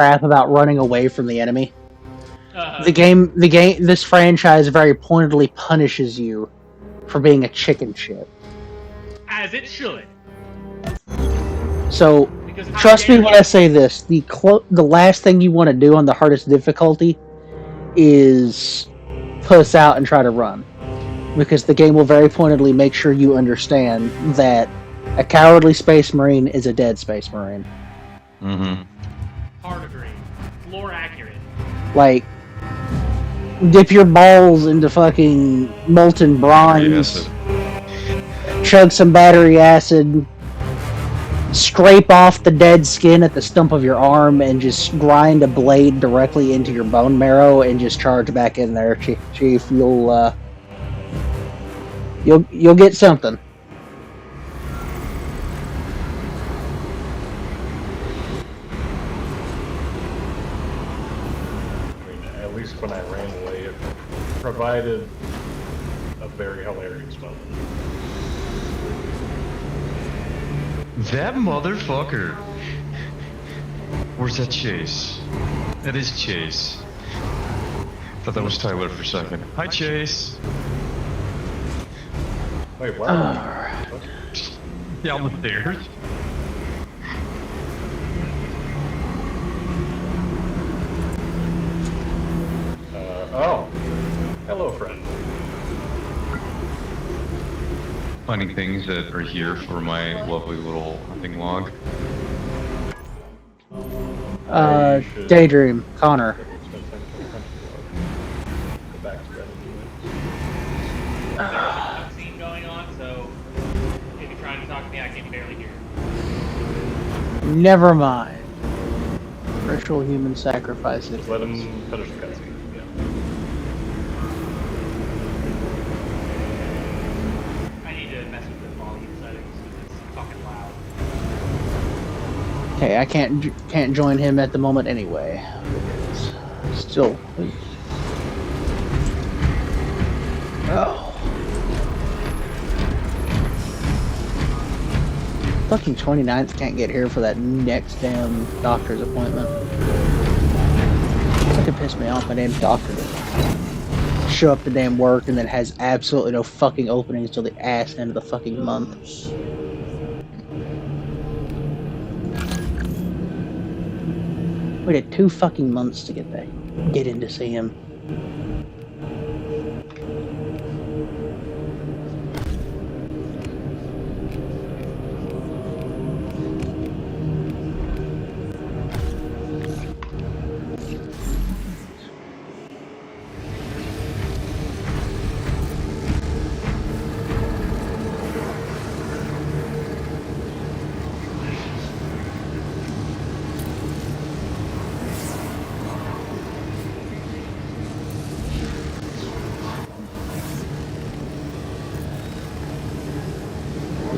crap about running away from the enemy. Uh, This franchise very pointedly punishes you for being a chicken shit. as it should. So, Because trust me when I say this: the last thing you want to do on the hardest difficulty is puss out and try to run, because the game will very pointedly make sure you understand that a cowardly space marine is a dead space marine. Mm-hmm. Hard agree. Lore accurate. Like, dip your balls into fucking molten bronze, chug some battery acid, scrape off the dead skin at the stump of your arm, and just grind a blade directly into your bone marrow and just charge back in there, Chief. You'll get something. At least when I ran away, it provided a very hilarious moment. That motherfucker! Where's that Chase? That is Chase. Thought that was Tyler for a second. Hi, Chase! Wait, what? What? Yeah, I'm there. Oh. Hello, friend. Finding things that are here for my lovely little hunting log. Daydream, Connor. Go back to bed. There's a cutscene going on, so if you're trying to talk to me, I can barely hear. Never mind. Ritual human sacrifices. Just let him finish the cutscene. Yeah. I need to mess with the volume settings because it's fucking loud. Okay, I can't join him at the moment anyway. Still. Oh. Fucking 29th can't get here for that next damn doctor's appointment. Fucking piss me off. My damn doctor doesn't show up to damn work and then has absolutely no fucking openings till the ass end of the fucking month. Waited 2 fucking months to get in to see him.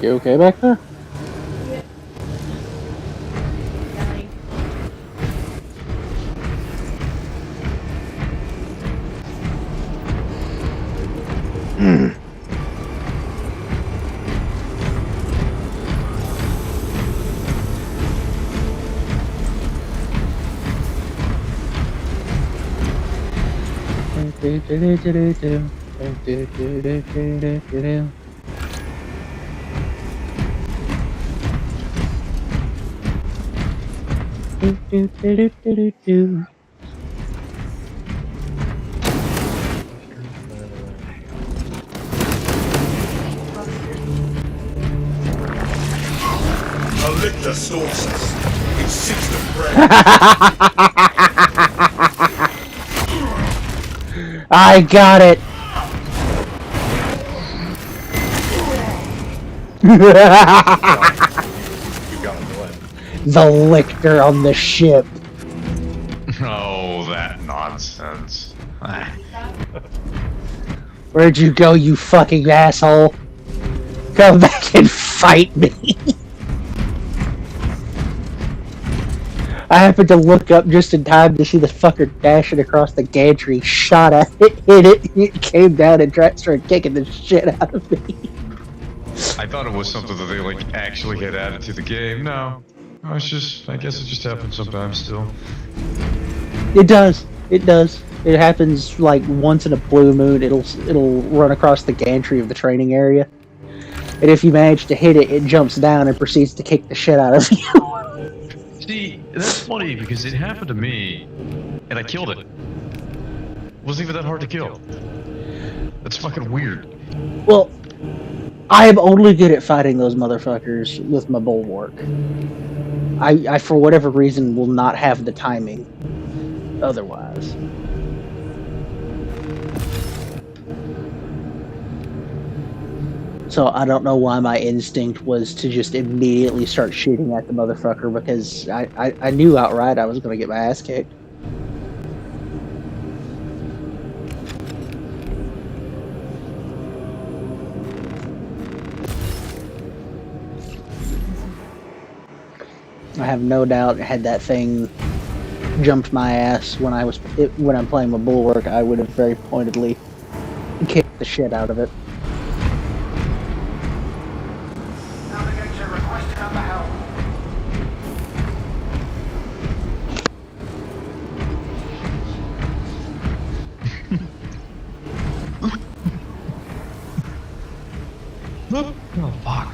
You okay back there? I'll lick the sources. It seeks the bread. I got it. You got him what? The lictor on the ship. Oh, that nonsense. Where'd you go, you fucking asshole? Come back and fight me. I happened to look up just in time to see the fucker dashing across the gantry, shot at it, hit it, it came down and started kicking the shit out of me. I thought it was something that they like actually had added to the game. No, Oh, it's just, I guess it just happens sometimes still. It does. It does. It happens like once in a blue moon. It'll run across the gantry of the training area, and if you manage to hit it, it jumps down and proceeds to kick the shit out of you. See, that's funny because it happened to me, and I killed it. It wasn't even that hard to kill. That's fucking weird. Well, I am only good at fighting those motherfuckers with my bulwark. I for whatever reason will not have the timing otherwise. So I don't know why my instinct was to just immediately start shooting at the motherfucker, because I knew outright I was going to get my ass kicked. I have no doubt had that thing jumped my ass when I'm playing my bulwark, I would have very pointedly kicked the shit out of it. Navigator requesting on the helm. Oh, fuck.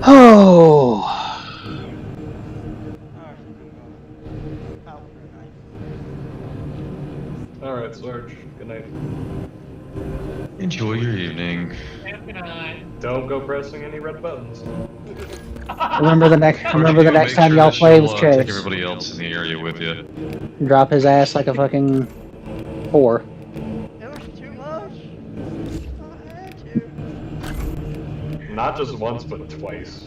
Oh. Alright, Sarge. Good night. Enjoy your evening. Good night. Don't go pressing any red buttons. Remember the next time y'all play with Take Chase. everybody else in the area with you. Drop his ass like a fucking whore. It was too much. I had to. Not just once, but twice.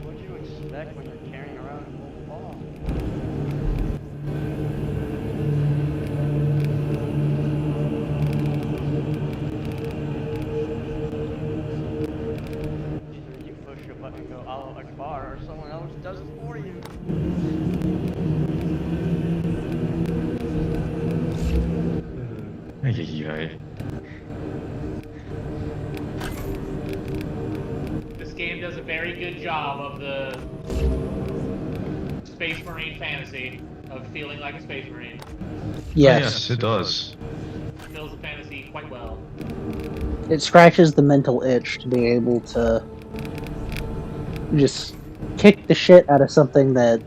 What do you expect when you're carrying around a whole ball? Either you push your button and go Allahu Akbar, or someone else does it for you. Ay. This game does a very good job of the Space Marine fantasy of feeling like a Space Marine. Yes. It does. It fills the fantasy quite well. It scratches the mental itch to be able to just kick the shit out of something that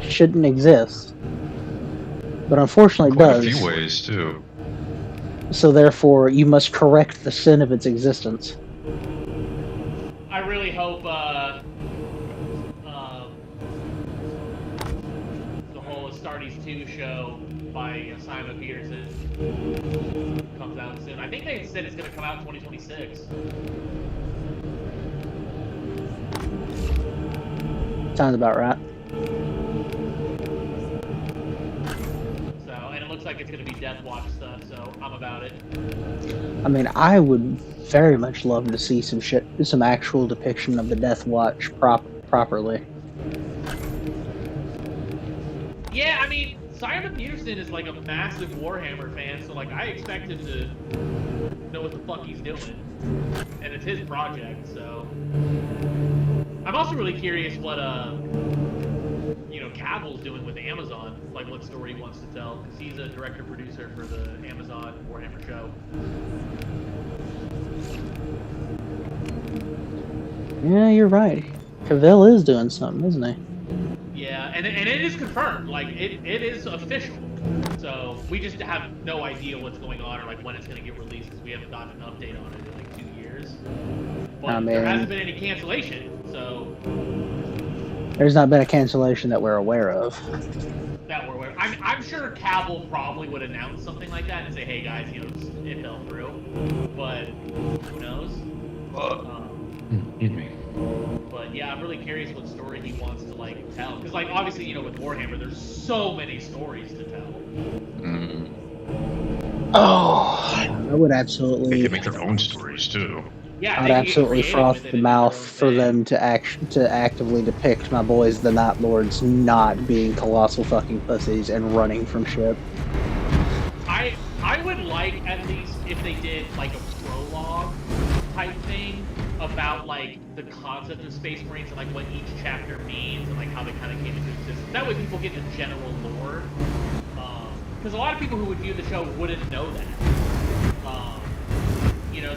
shouldn't exist. But unfortunately Quite a does. few ways, too. So therefore, you must correct the sin of its existence. I really hope the whole Astartes 2 show by Simon Peterson comes out soon. I think they said it's going to come out in 2026. Sounds about right. So, and it looks like it's going to be Death Watch stuff, so I'm about it. I mean, I would very much love to see some actual depiction of the Death Watch properly. Yeah, I mean, Simon Peterson is like a massive Warhammer fan, so like I expect him to know what the fuck he's doing. and it's his project. So I'm also really curious what Cavill's doing with Amazon, like what story he wants to tell, because he's a director producer for the Amazon Warhammer show. Yeah, you're right. Cavill is doing something, isn't he? Yeah, and it is confirmed. Like it is official. So we just have no idea what's going on or like when it's going to get released, because we haven't gotten an update on it in like 2 years. But there hasn't been any cancellation, so there's not been a cancellation that we're aware of. I'm sure Cavill probably would announce something like that and say, "Hey guys, it fell through," but who knows? Excuse me. But yeah, I'm really curious what story he wants to like tell, because like obviously with Warhammer, there's so many stories to tell. Oh, I would absolutely. They can make their own stories too. Yeah, I'd absolutely froth the mouth for them to actively depict my boys, the Night Lords, not being colossal fucking pussies and running from shit. I would like, at least if they did like a prologue type thing about like the concept of Space Marines and like what each chapter means and like how they kind of came into existence. That way people get the general lore. Because a lot of people who would view the show wouldn't know that.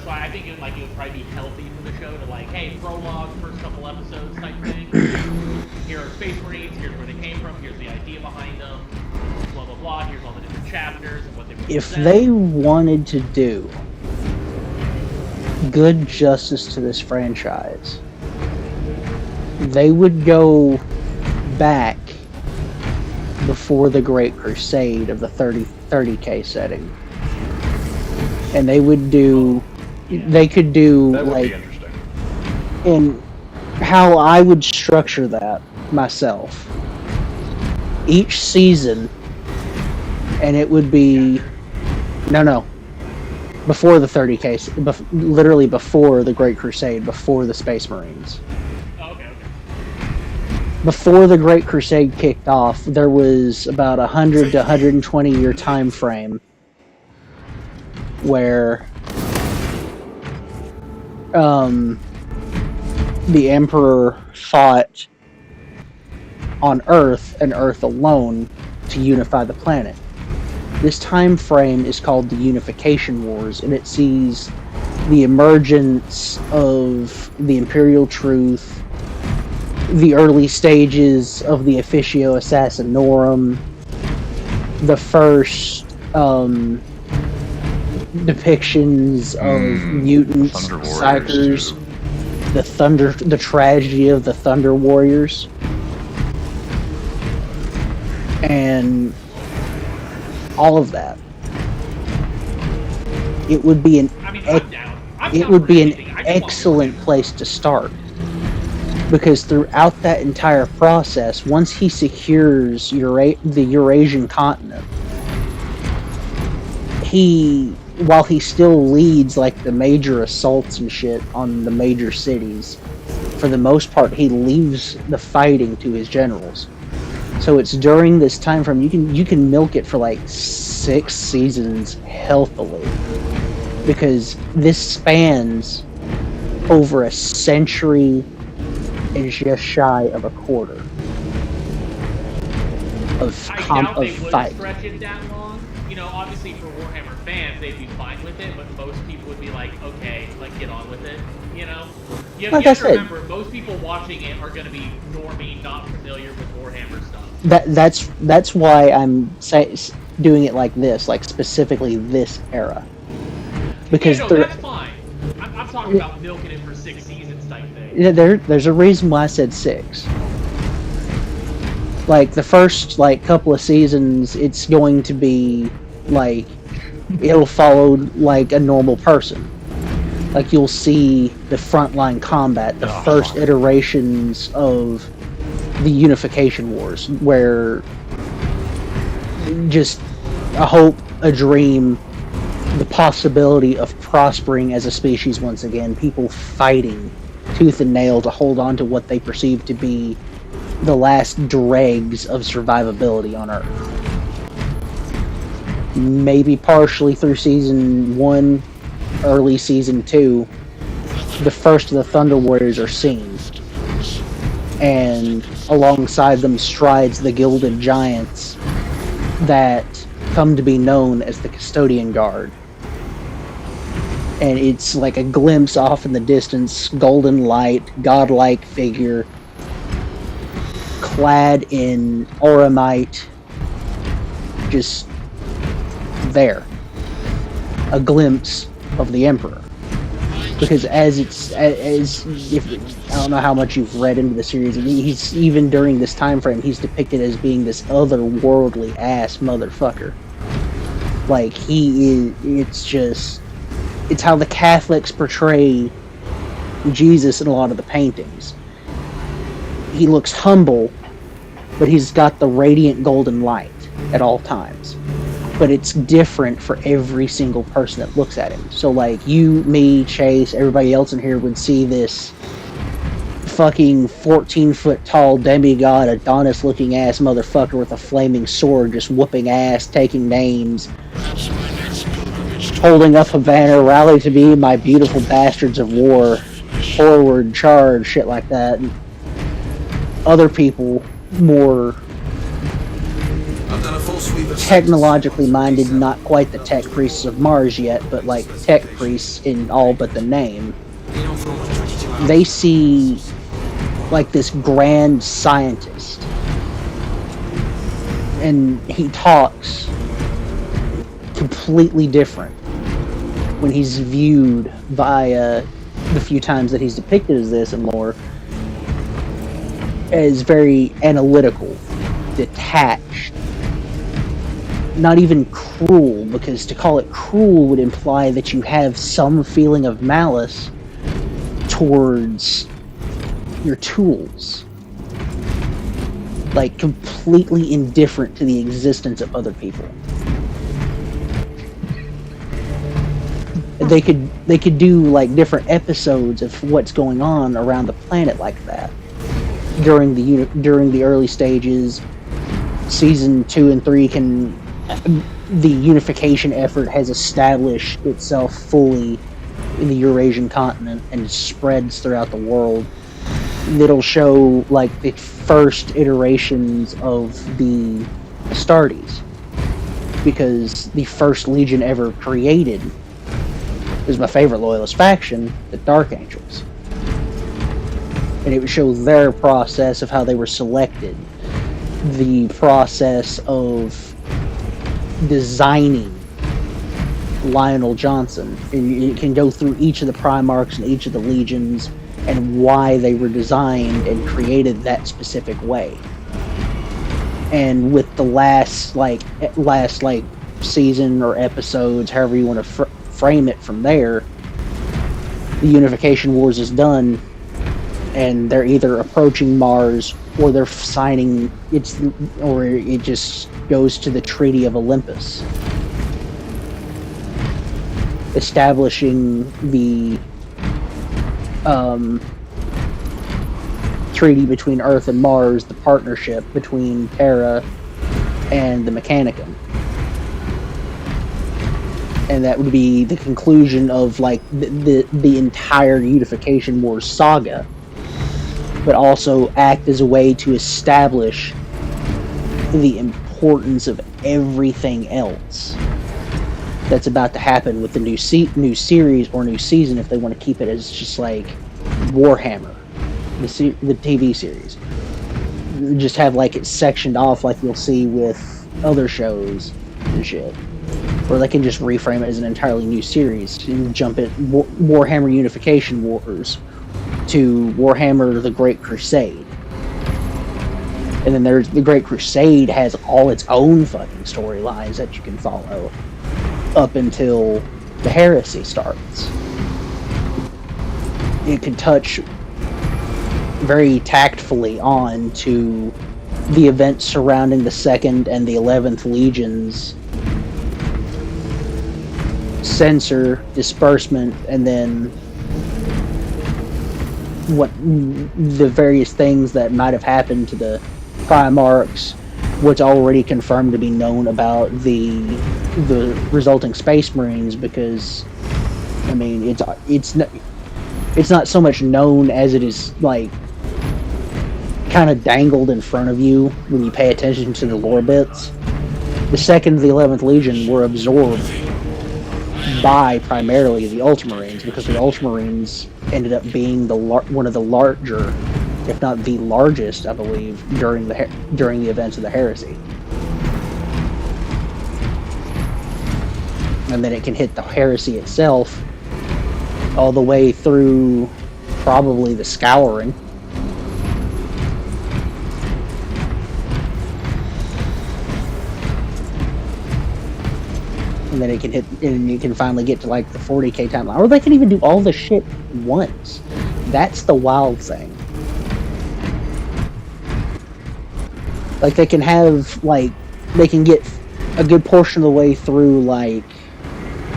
So I think it would probably be healthy for the show to like, hey, prologue, first couple episodes type thing. Here are Space Marines, here's where they came from, here's the idea behind them, blah blah blah, here's all the different chapters and what they represent. If they wanted to do good justice to this franchise, they would go back before the Great Crusade of the 30K setting. And they would do... They could do, That would like... be interesting. And how I would structure that myself. Each season, and it would be... No. Before the 30K... Literally before the Great Crusade, before the Space Marines. Okay. Before the Great Crusade kicked off, there was about 100 to 120 year time frame where the Emperor fought on Earth and Earth alone to unify the planet. This time frame is called the Unification Wars, and it sees the emergence of the Imperial Truth, the early stages of the Officio Assassinorum, the first depictions of mutants, psychers, the tragedy of the Thunder Warriors, and all of that. It would be an excellent place to start, because throughout that entire process, once he secures the Eurasian continent, while he still leads like the major assaults and shit on the major cities, for the most part he leaves the fighting to his generals. So it's during this time frame you can milk it for like 6 seasons healthily, because this spans over a century and just shy of a quarter of fight. Stretch it that long. Obviously for Warhammer fans, they'd be fine with it, but most people would be like, okay, like get on with it. You have to remember, most people watching it are going to be normie, not familiar with Warhammer stuff. That's why I'm doing it like this, like specifically this era. Because that's fine. I'm talking about milking it for 6 seasons type thing. There's a reason why I said 6. Like the first couple of seasons, it's going to be like it'll follow like a normal person. Like you'll see the frontline combat, the first iterations of the Unification Wars, where just a hope, a dream, the possibility of prospering as a species once again, people fighting tooth and nail to hold on to what they perceive to be the last dregs of survivability on Earth. Maybe partially through season 1, early season 2, the first of the Thunder Warriors are seen. And alongside them strides the Gilded Giants that come to be known as the Custodian Guard. And it's like a glimpse off in the distance, golden light, godlike figure, clad in auramite, just there. A glimpse of the Emperor. Because I don't know how much you've read into the series, he's, even during this time frame, he's depicted as being this otherworldly ass motherfucker. Like, it's how the Catholics portray Jesus in a lot of the paintings. He looks humble, but he's got the radiant golden light at all times. But it's different for every single person that looks at him. So, like, you, me, Chase, everybody else in here would see this fucking 14-foot tall demigod, Adonis-looking ass motherfucker with a flaming sword just whooping ass, taking names, holding up a banner, rally to me, my beautiful bastards of war, forward, charge, shit like that. And other people, more technologically minded, not quite the tech priests of Mars yet, but like tech priests in all but the name, they see like this grand scientist, and he talks completely different when he's viewed via the few times that he's depicted as this and more, as very analytical, detached, not even cruel, because to call it cruel would imply that you have some feeling of malice towards your tools. Like, completely indifferent to the existence of other people. They could do like different episodes of what's going on around the planet like that during the early stages. Season 2 and 3 the unification effort has established itself fully in the Eurasian continent and spreads throughout the world. It'll show like the first iterations of the Astartes, because the first Legion ever created is my favorite loyalist faction, the Dark Angels. And it would show their process of how they were selected, the process of designing Lionel Johnson, and you can go through each of the Primarchs and each of the Legions and why they were designed and created that specific way. And with the last season or episodes, however you want to frame it from there, the Unification Wars is done, and they're either approaching Mars or they're signing or it just goes to the Treaty of Olympus, establishing the treaty between Earth and Mars, the partnership between Terra and the Mechanicum. And that would be the conclusion of like the entire Unification Wars saga, but also act as a way to establish the importance of everything else that's about to happen with the new series or new season, if they want to keep it as just like Warhammer, the TV series. Just have like it sectioned off like you'll see with other shows and shit. Or they can just reframe it as an entirely new series and jump it Warhammer Unification Wars to Warhammer the Great Crusade. And then there's the Great Crusade has all its own fucking storylines that you can follow up until the Heresy starts. It can touch very tactfully on to the events surrounding the 2nd and the 11th Legions, censor, disbursement, and then what the various things that might have happened to the Primarchs, what's already confirmed to be known about the resulting Space Marines, because I mean, it's not so much known as it is like kind of dangled in front of you when you pay attention to the lore bits. The 2nd and the 11th Legion were absorbed by primarily the Ultramarines, because the Ultramarines ended up being one of the larger, if not the largest, I believe, during the events of the Heresy. And then it can hit the Heresy itself all the way through probably the Scouring. And then it can hit, and you can finally get to like the 40k timeline, or they can even do all the shit once. That's the wild thing. Like they can have they can get a good portion of the way through like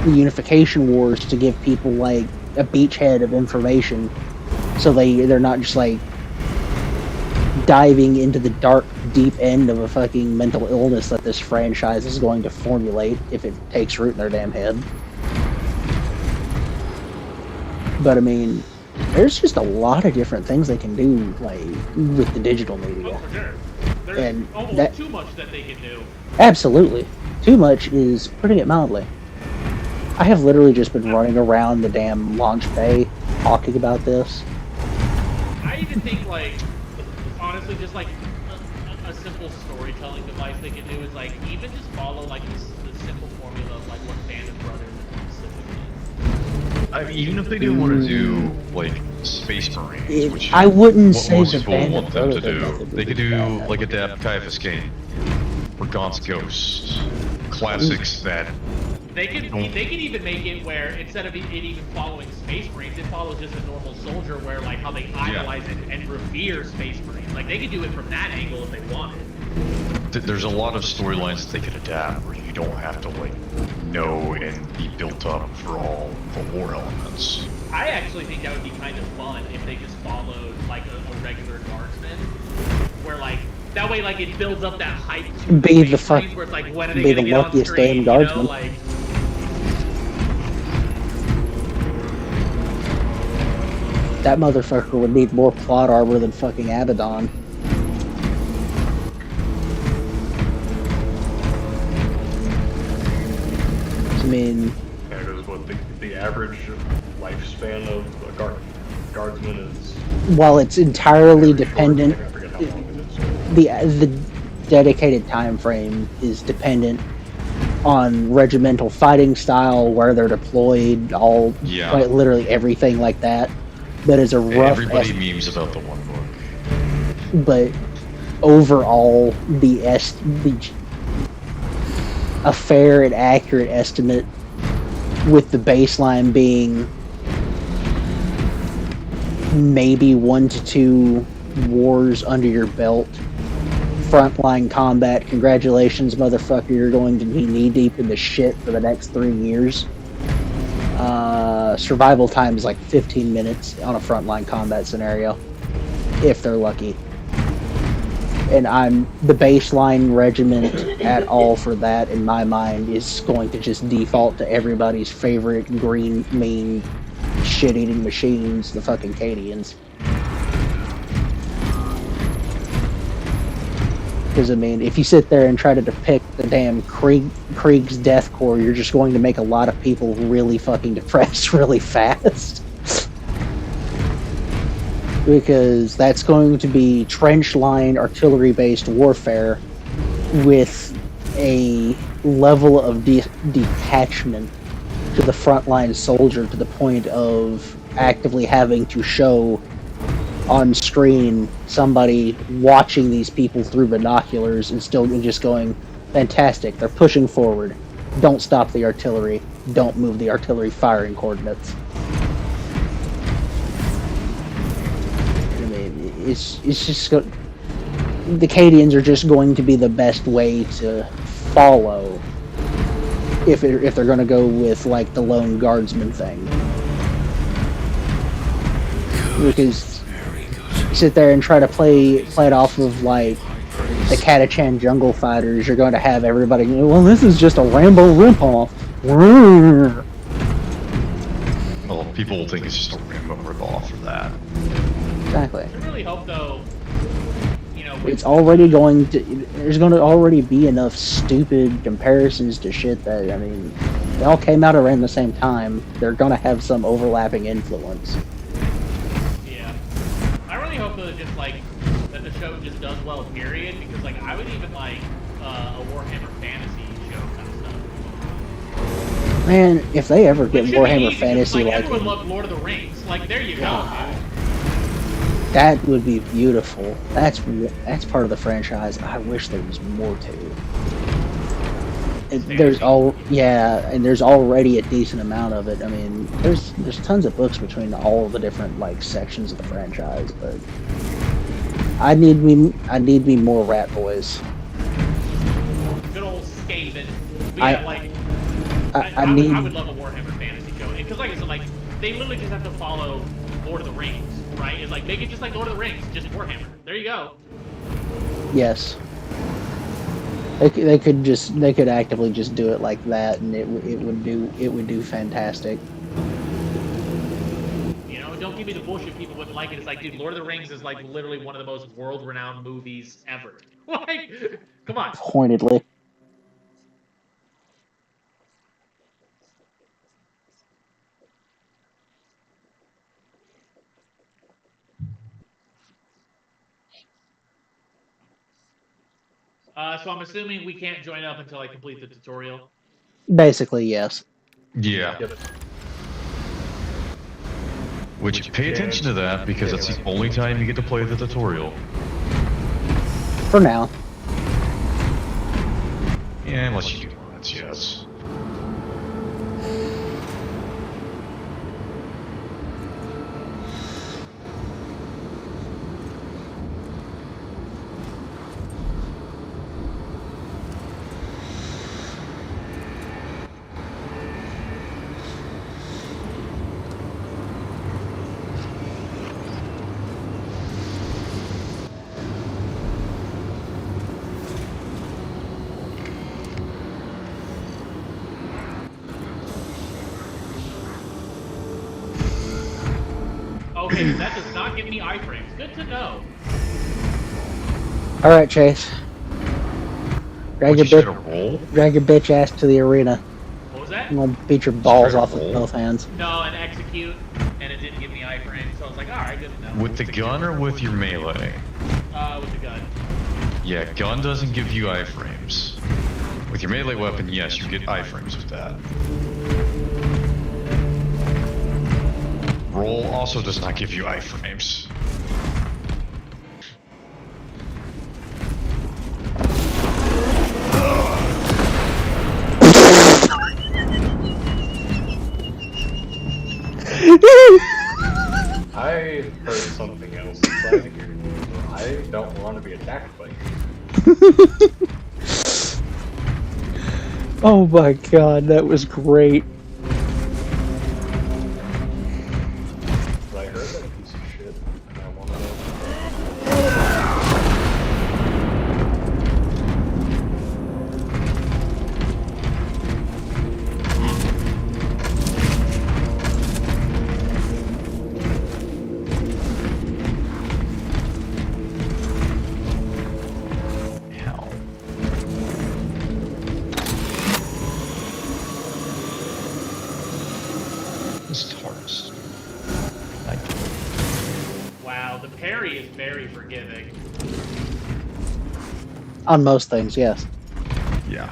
the Unification Wars to give people like a beachhead of information, so they're not just like diving into the dark, deep end of a fucking mental illness that this franchise is going to formulate if it takes root in their damn head. But I mean, there's just a lot of different things they can do, like with the digital media. Oh, for sure. There's And almost too much that they can do. Absolutely. Too much is putting it mildly. I have literally just been running around the damn launch bay talking about this. I even think, like, honestly, just like a simple storytelling device they can do is like even just follow like the simple formula of like what Band of Brothers is. I mean, even if they didn't want to do like Space Marines, which I wouldn't what say most the people Band want of them to Brothers do, have nothing they could do do with like that. adapt Caiaphas Kane or Gaunt's Ghosts, classics that They could even make it where instead of it even following Space Marines, it follows just a normal soldier, where like how they idolize and revere Space Marines. Like they could do it from that angle if they wanted. there's a lot of storylines that they could adapt where you don't have to like know and be built up for all the war elements. I actually think that would be kind of fun if they just followed like a regular guardsman, where like that way like it builds up that hype. To Be the Space fuck- Marines, where it's like when are they be gonna the get on luckiest screen, damn you know, guardsman. like. That motherfucker would need more plot armor than fucking Abaddon. I mean, Yeah, because what the average lifespan of a guardsman is. while it's entirely very short. dependent, I forget how long it is. the dedicated time frame is dependent on regimental fighting style, where they're deployed, quite literally everything like that. But as a rough Everybody memes about the one book. but overall a fair and accurate estimate, with the baseline being maybe 1 to 2 wars under your belt. Frontline combat, congratulations motherfucker, you're going to be knee deep in the shit for the next 3 years. Survival time is like 15 minutes on a frontline combat scenario, if they're lucky. And the baseline regiment at all for that, in my mind, is going to just default to everybody's favorite green, mean, shit-eating machines, the fucking Cadians. Because, I mean, if you sit there and try to depict the damn Krieg's Death Corps, you're just going to make a lot of people really fucking depressed really fast. Because that's going to be trench line artillery-based warfare with a level of detachment to the frontline soldier, to the point of actively having to show on screen somebody watching these people through binoculars and still just going, fantastic, they're pushing forward, don't stop the artillery, don't move the artillery firing coordinates. I mean, it's just the Cadians are just going to be the best way to follow if they're going to go with like the lone guardsman thing. Because sit there and try to play it off of like the Catachan jungle fighters, you're going to have everybody go, well, this is just a Rambo ripoff. People will think it's just a Rambo ripoff for that. Exactly. I really hope though, It's already going to. There's going to already be enough stupid comparisons to shit that I mean, they all came out around the same time. They're going to have some overlapping influence. yeah. I really hope though just like that the show just does well, period. Because like I would even like a Warhammer Fantasy show kind of stuff. Man, if they ever get Which should be Warhammer easy, 'cause, Fantasy like, like everyone loved Lord of the Rings. Like there you go, dude. that, would be beautiful. That's part of the franchise I wish there was more to. And there's there's already a decent amount of it. I mean, there's tons of books between all the different like sections of the franchise, but I need me more Rat Boys. Good old Skaven. But I- yeah, like I would love a Warhammer Fantasy show because, like I said, like they literally just have to follow Lord of the Rings, right? It's like make it just like Lord of the Rings, just Warhammer. There you go. Yes. They could actively just do it like that, and it would do fantastic. Don't give me the bullshit people wouldn't like it. It's like, dude, Lord of the Rings is like literally one of the most world-renowned movies ever. Like, come on. Pointedly. So I'm assuming we can't join up until I complete the tutorial. Basically, yes. Yeah. Yep. Which, pay attention to that, because that's the only time you get to play the tutorial. For now. Yeah, unless you do mods, yes. Okay, that does not give me iframes. Good to know. Alright, Chase. Drag your, What, you should roll? drag your bitch ass to the arena. What was that? I'm gonna beat your balls Straight off with roll? both hands. No, and execute, and it didn't give me iframes. So I was like, all right, good to know. With the gun or with your melee? With the gun. Yeah, gun doesn't give you iframes. With your melee weapon, yes, you get iframes with that. Roll also does not give you iframes. I heard something else inside here. I don't want to be attacked by you. Oh my god, that was great. I heard that piece of shit, and I want to know. Hell. This is hardest. Wow, the parry is very forgiving. On most things, yes. Yeah.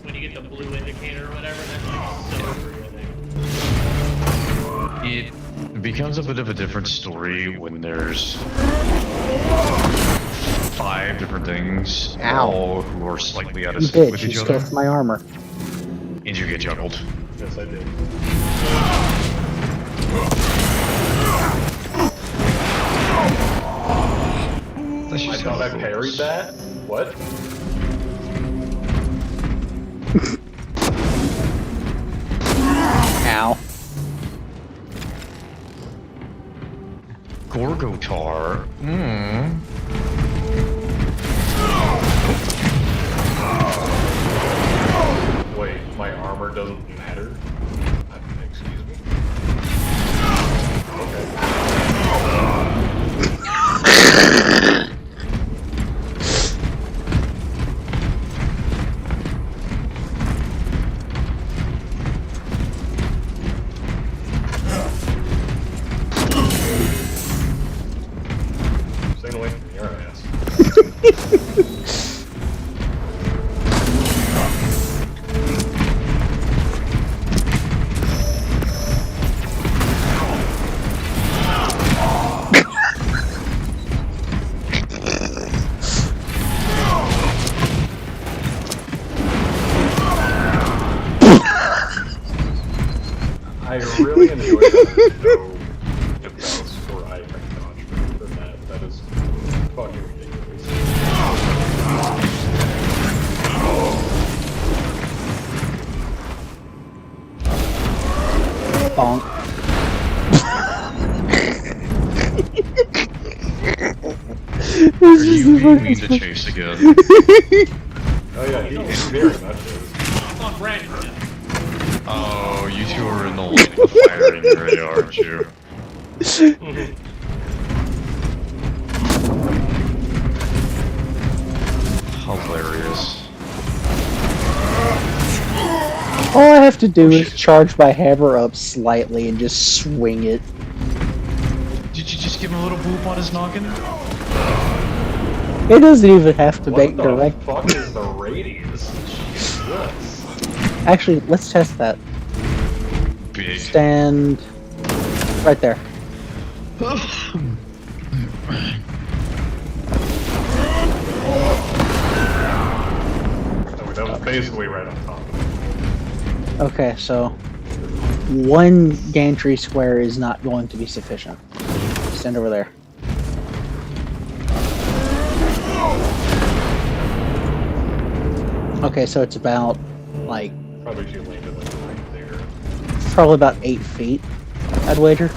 When you get the blue indicator or whatever, that's like so forgiving. It becomes a bit of a different story when there's 5 different things, Ow. all who are slightly out of You sync bitch, with you each other, scuffed my armor. and you get juggled. Yes, I did. That's I just thought how I it parried goes. that? What? Ow. Gorgotar. Wait, my armor armor doesn't matter. Excuse me. Okay. Staying away from your ass. I really enjoy that no defense for I rank dodge for that. That is fucking ridiculous. Bonk. You mean to chase again? Oh yeah, he very much is. I'm on red. Oh, you two are in the firing area, aren't you? Hilarious. All I have to do is charge my hammer up slightly and just swing it. Did you just give him a little boop on his noggin? It doesn't even have to What make the direct. fuck is the radius? Jesus. Actually, let's test that. Big. Stand right there. So that was basically right on top of it. Okay, so one gantry square is not going to be sufficient. Stand over there. Okay, so it's about like Probably should land it like right there. probably about 8 feet, I'd wager.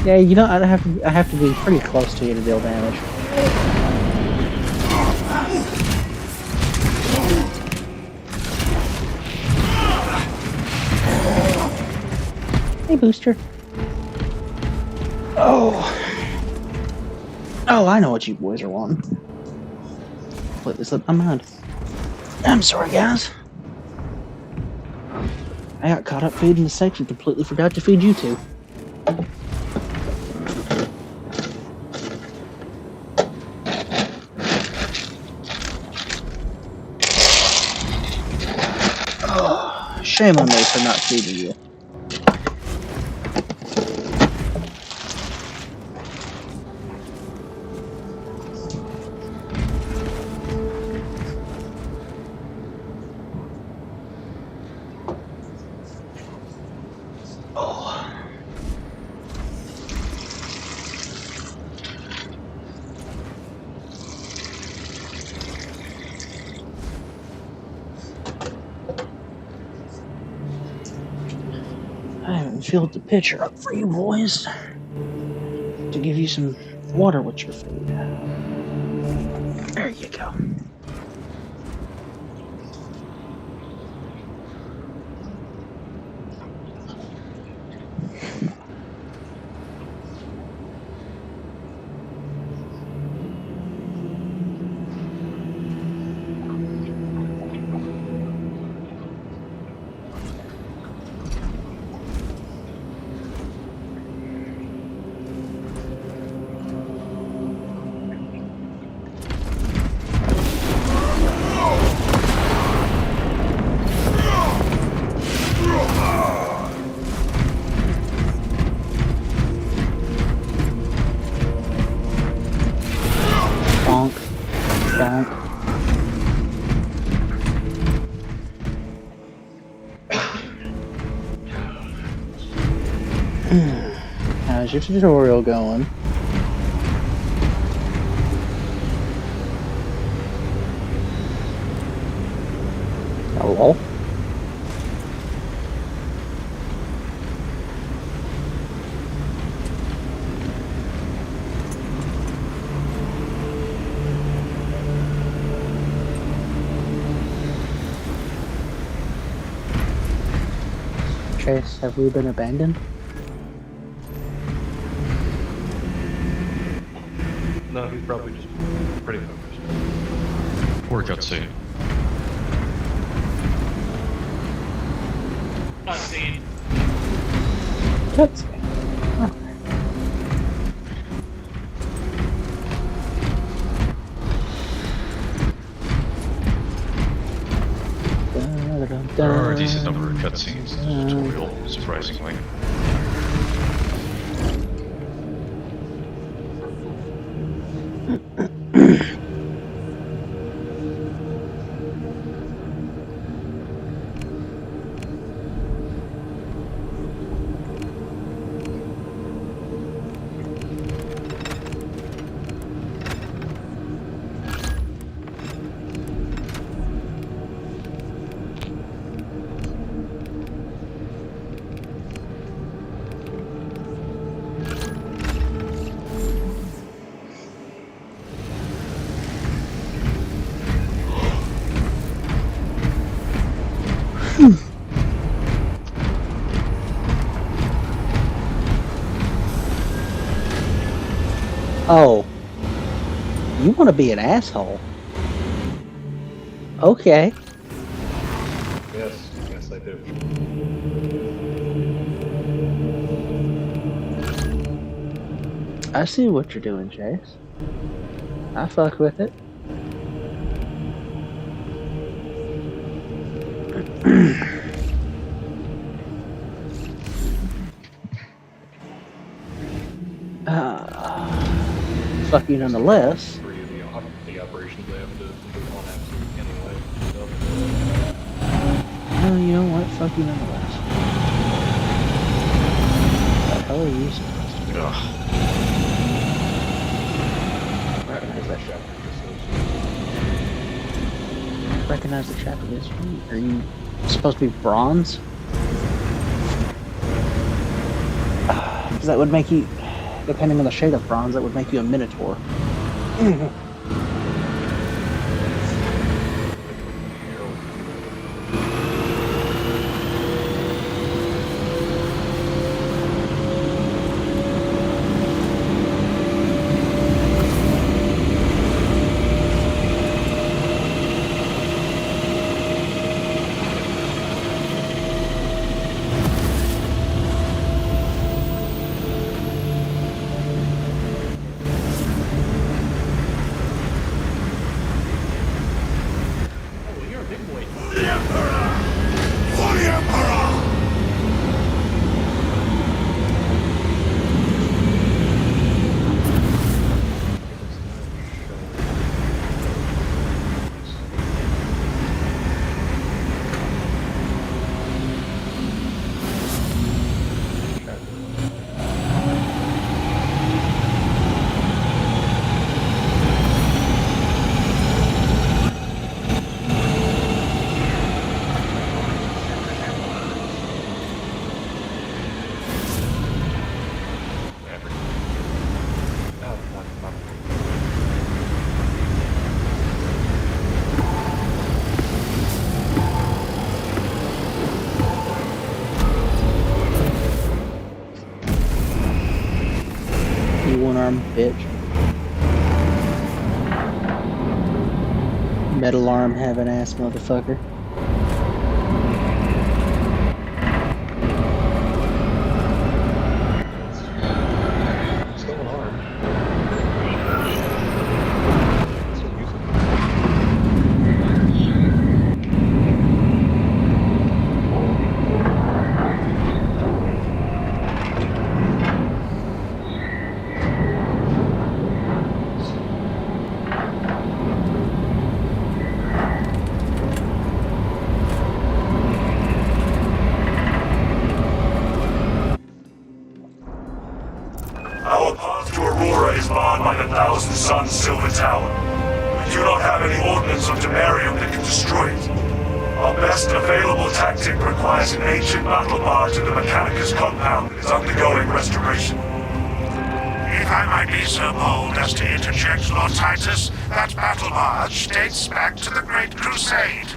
Yeah, you know, I have to be pretty close to you to deal damage. Hey, Booster. Oh, I know what you boys are wanting. Put this up my mind. I'm sorry, guys. I got caught up feeding the section, completely forgot to feed you two. Shame on me for not feeding you. I haven't filled the pitcher up for you boys to give you some water with your food. There you go. Bonk. Bonk. How's your tutorial going? Hello? Chase, have we been abandoned? No, he's probably just pretty focused. Or cutscene. Cutscene. That's There are a decent number of cutscenes in the tutorial, surprisingly. Oh. You want to be an asshole? Okay. Yes, I do. I see what you're doing, Chase. I fuck with it. Fuck you nonetheless. Three of the operations they have to do on accident anyway. So. Well, you know what? Fuck you nonetheless. What the hell are you supposed to do? Ugh. Recognize that chapter. Recognize the chapter is. Are you supposed to be bronze? Because that would make you, depending on the shade of bronze, that would make you a minotaur. Oh, you're a big boy. The Emperor! For the Emperor! You one-armed bitch. Metal arm having ass motherfucker. Still an arm. Still using it. Our path to Aurora is barred by the Thousand Suns Silver Tower. We do not have any ordnance on Demarium that can destroy it. Our best available tactic requires an ancient battle barge in the Mechanicus compound that is undergoing restoration. If I might be so bold as to interject, Lord Titus, that battle barge dates back to the Great Crusade.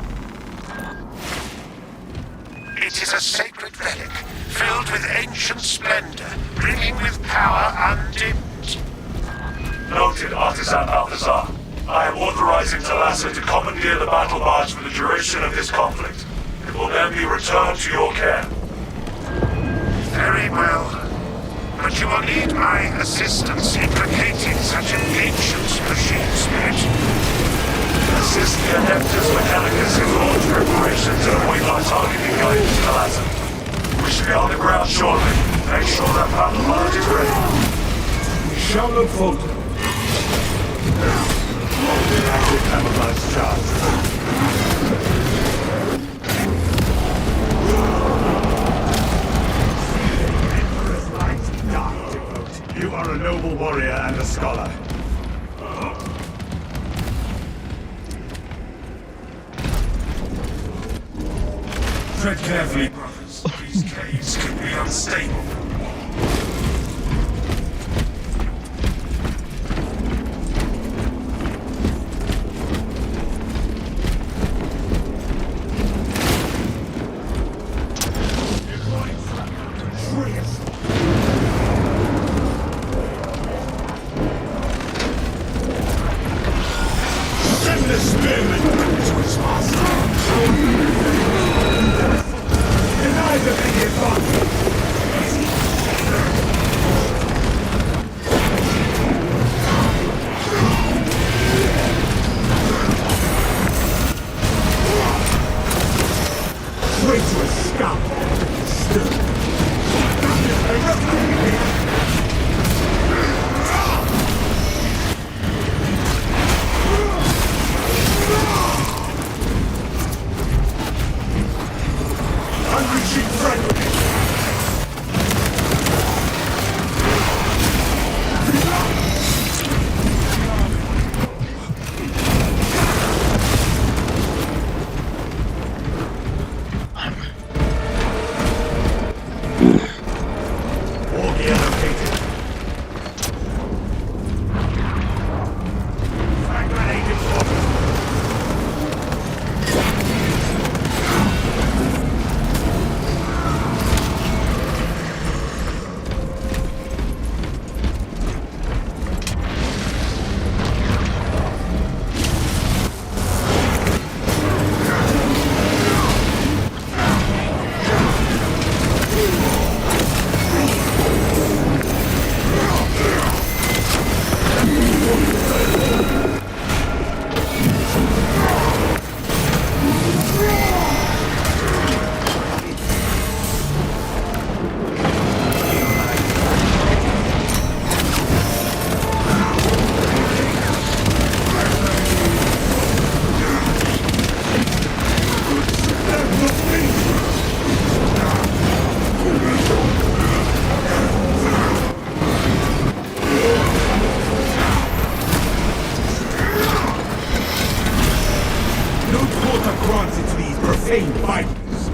It is a sacred ancient relic, filled with ancient splendor, brimming with power undimmed. Noted, Artisan Balthazar. I am authorizing Talassa to commandeer the battle barge for the duration of this conflict. It will then be returned to your care. Very well. But you will need my assistance in locating such an ancient machine, Spirit. Assist the Adeptus Mechanicus in launch preparations and await our targeting guidance, Talassa. We should be on the ground shortly. Make sure that battle barge is ready. We shall not falter. Active camouflage charge. You are a noble warrior and a scholar. Tread carefully, Brothers, these caves can be unstable. send the spearman to his master. Deny them any advantage. Traitorous scum! Unreaching fragment! War gear located. Frag grenade deployed. No quarter granted to these profane fighters.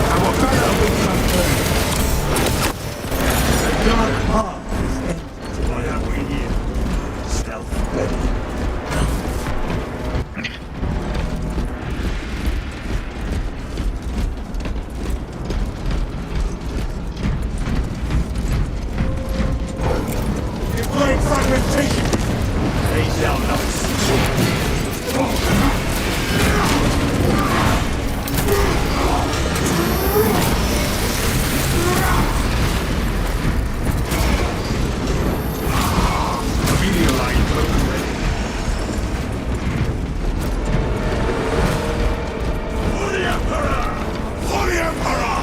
Our banner will confirm. The dark path is ended. What have we here? Stealth ready. Deploying fragmentation! They shall not see. Meteor line close ready. For the Emperor! For the Emperor!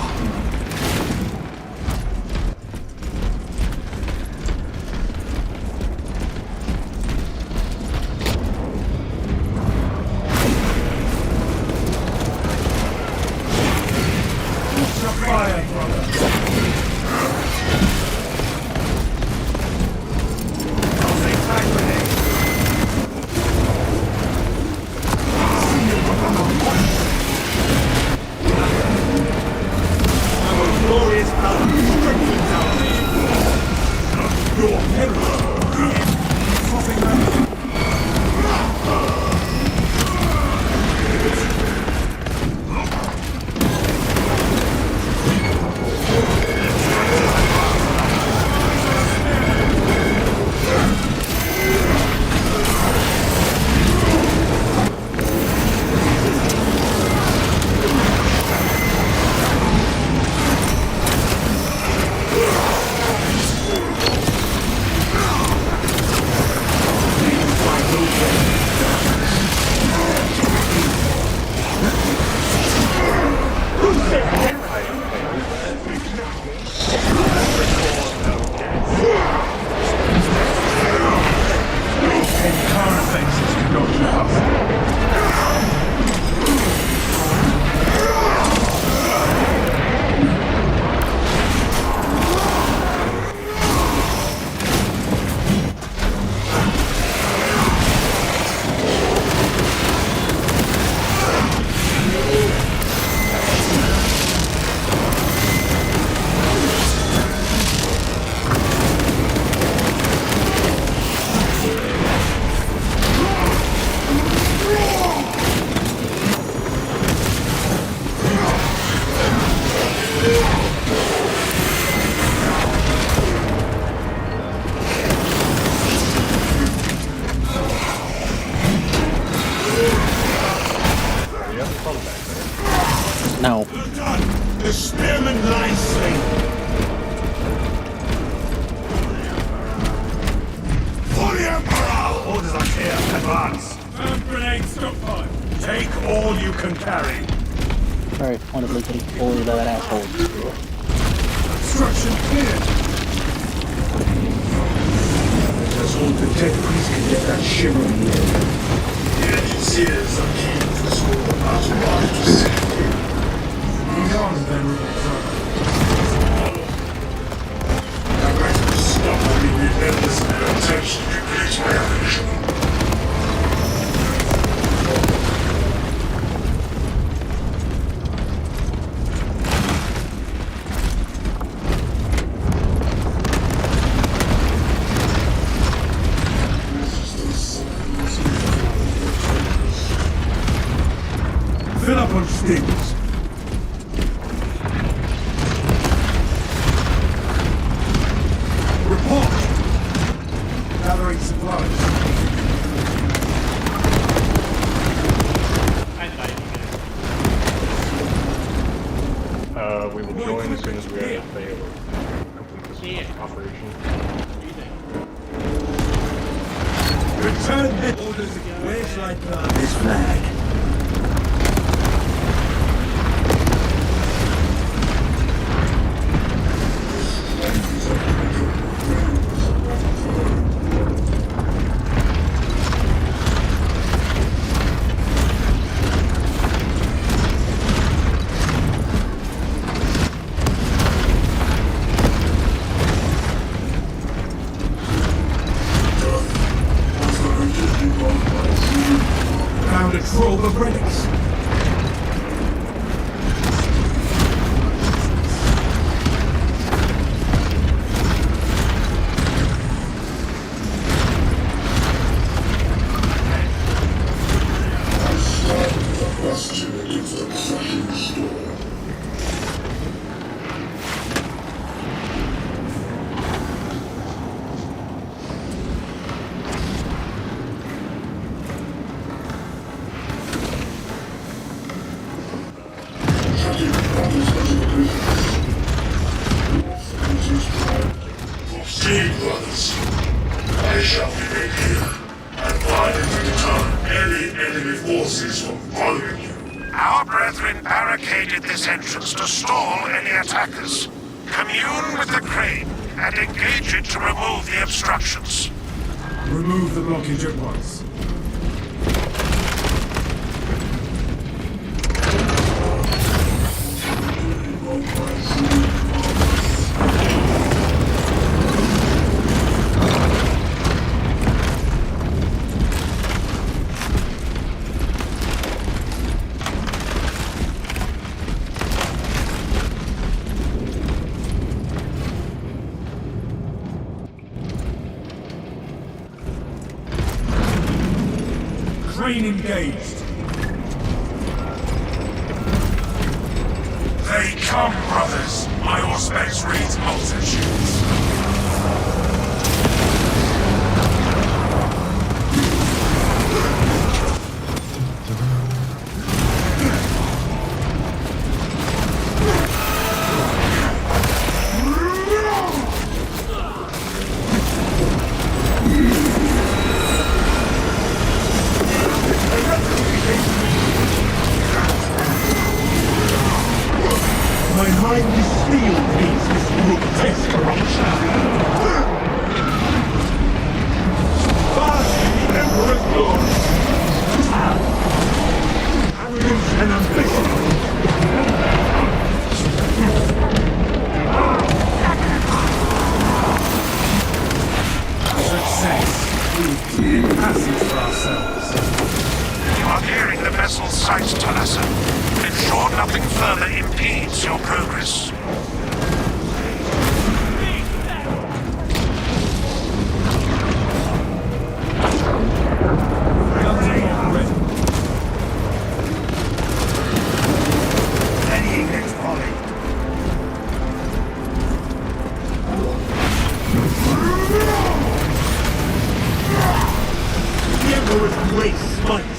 all you can carry. Very pointedly getting bullied by that asshole in school. Obstruction cleared. Just hold the dead priest can get that shimmer in the air. The engineers are keen to score the battle line to safety. Beyond venerable brother. I'm going to stop the relentless attention to reach my ambition. Fill up on stings. Report! Gathering supplies. I invited you guys. We will join as soon as we are able to complete this operation. What do you think? Return the orders again. Where shall I plant this flag? Found a trove of relics. Proceed, brothers. I shall be made here, and violently deter any enemy forces from following you. Our brethren barricaded this entrance to stall any attackers. Commune with the crane and engage it to remove the obstructions. Remove the blockage at once. Crane engaged. They come, brothers! My auspex reads multitudes. My mind is sealed against this grotesque corruption. Bask in the Emperor's glory. Arrogance and ambition. Success. We've cleared passage for ourselves. You are nearing the vessel's sights, Talassa. Ensure nothing further impedes your progress. Readying next volley. The Emperor's grace smites.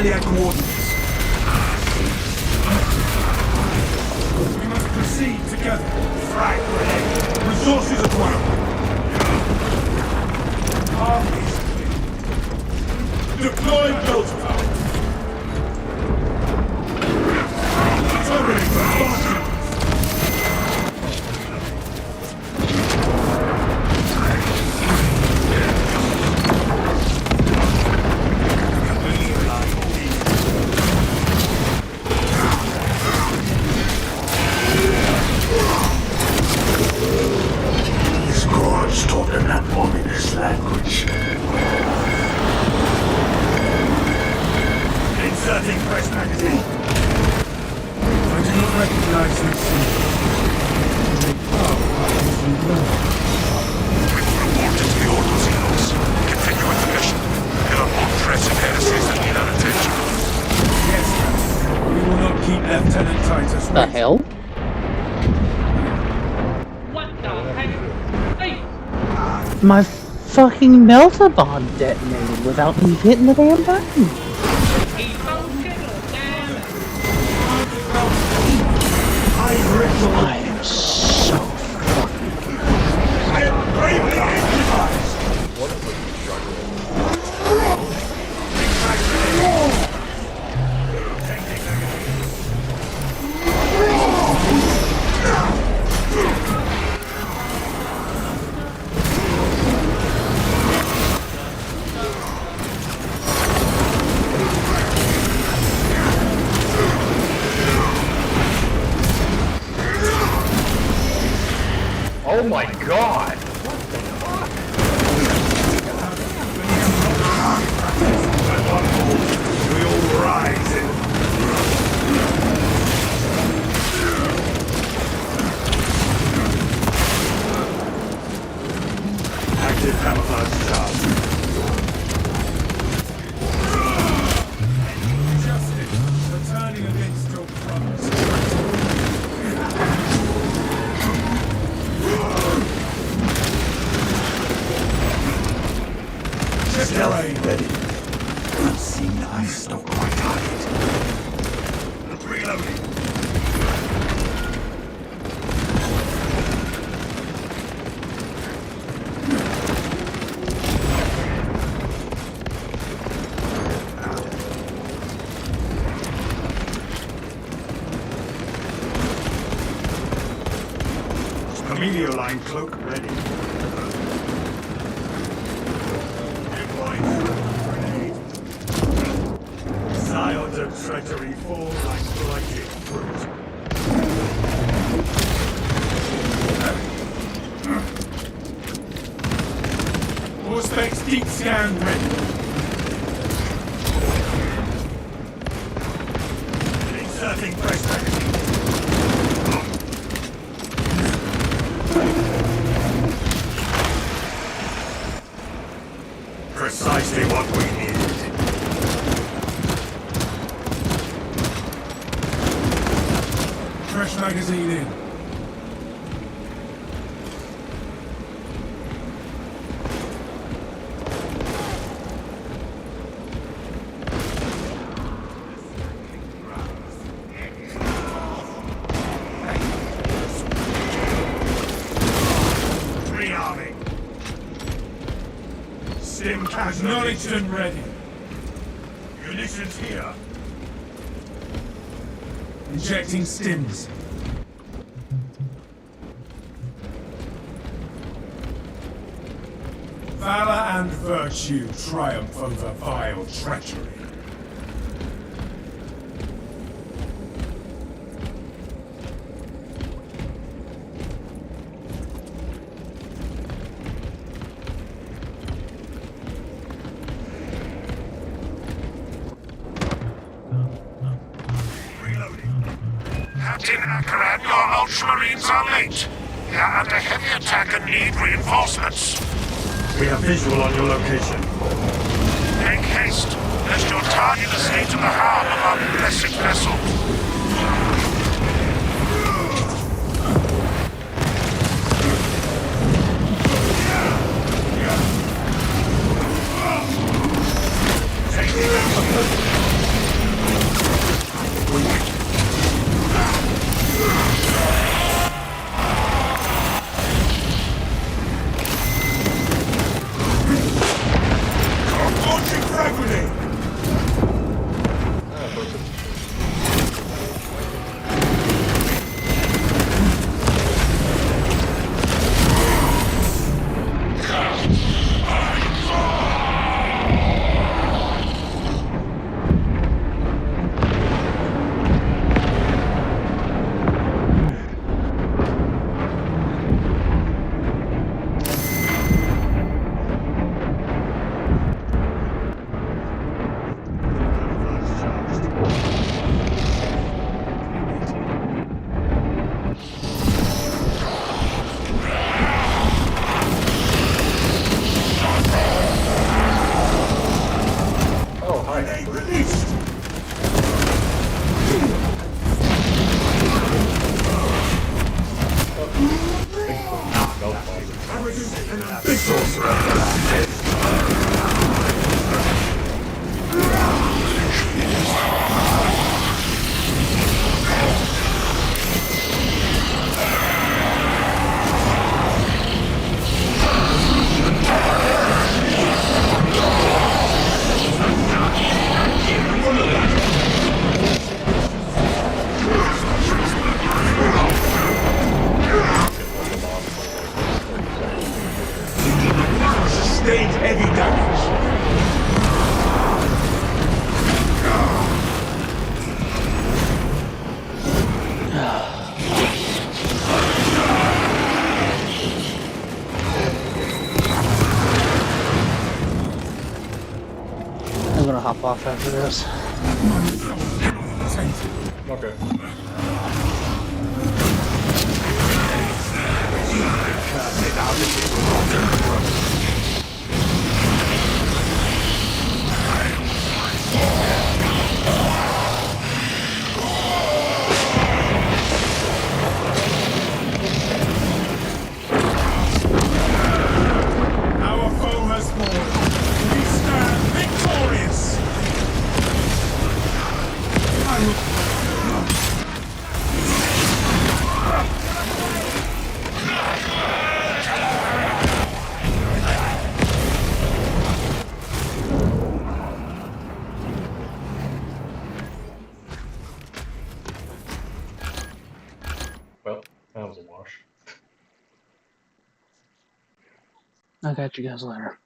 Allied coordinates. We must proceed together. Frag grenade. Resources acquired. Armies clear. Deploying delta power. Turret advancing. These gods taught them that ominous language. Inserting fresh magazine. I do not recognize these symbols. Report it to the Order Zealots. Continue with the mission. There are more pressing heresies that need our attention. Yes, sir. We will not keep Lieutenant Titus The waiting. hell? What the heck? Hey, My fucking Melta bomb detonated without me hitting the damn button. emotional damage. I am so fucking Oh my god! We'll rise in. Active camouflage charge. Justice, returning against your promise. Stay ready. Unseen eyes don't quite hide. Reloading. Camellia line cloak ready. Scions of treachery fall like blighted fruit. Auspex deep scan ready. Inserting fresh magazine. Precisely what we needed. Fresh magazine in. Rearming. Stim cache acknowledged and ready. Munitions here. Injecting stims. Valor and virtue triumph over vile treachery. Captain Akaran, your Ultramarines are late. They are under heavy attack and need reinforcements. We have visual on your location. Make haste, lest your tardiness lead to the harm of our blessed vessel. Taking them. released! Arrogant and ambitious! Sustained heavy damage. I'm gonna hop off after this. Okay. Our foe has fallen. We stand victorious. I will... Well, that was a wash. I'll catch you guys later.